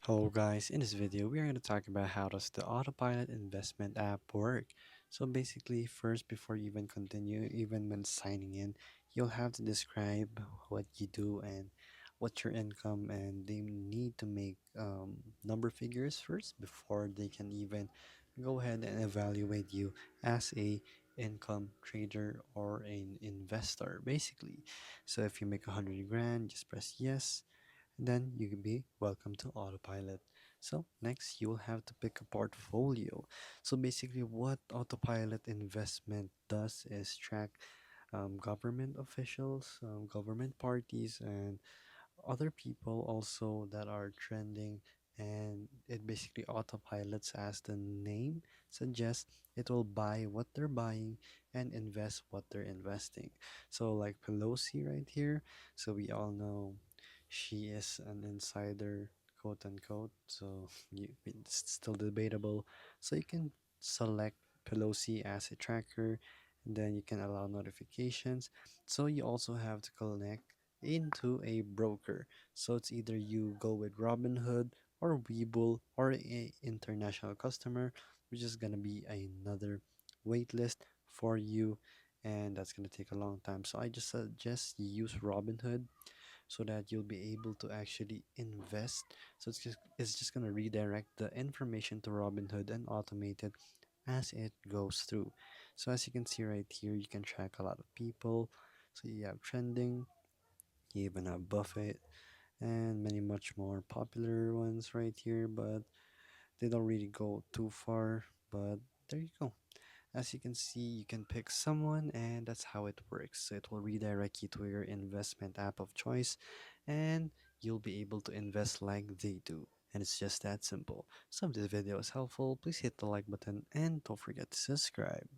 Hello guys, in this video we are going to talk about how does the Autopilot investment app work. So basically first before you even continue, even when signing in, you'll have to describe what you do and what's your income, and they need to make number figures first before they can even go ahead and evaluate you as a income trader or an investor basically. So if you make 100 grand, just press yes, then you can be welcome to Autopilot. So next you will have to pick a portfolio. So basically what Autopilot investment does is track government officials, government parties, and other people also that are trending, and it basically autopilots, as the name suggests. It will buy what they're buying and invest what they're investing. So like Pelosi right here, so we all know she is an insider, quote unquote, so it's still debatable. So you can select Pelosi as a tracker, and then you can allow notifications. So you also have to connect into a broker. So it's either you go with Robinhood or Webull or a international customer, which is gonna be another wait list for you, and that's gonna take a long time. So I just suggest you use Robinhood so that you'll be able to actually invest. So it's just gonna redirect the information to Robinhood and automate it as it goes through. So as you can see right here, you can track a lot of people. So you have trending, you even have Buffett, and many much more popular ones right here, but they don't really go too far. But there you go. As you can see, you can pick someone, and that's how it works. So it will redirect you to your investment app of choice, and you'll be able to invest like they do. And it's just that simple. So if this video is helpful, please hit the like button and don't forget to subscribe.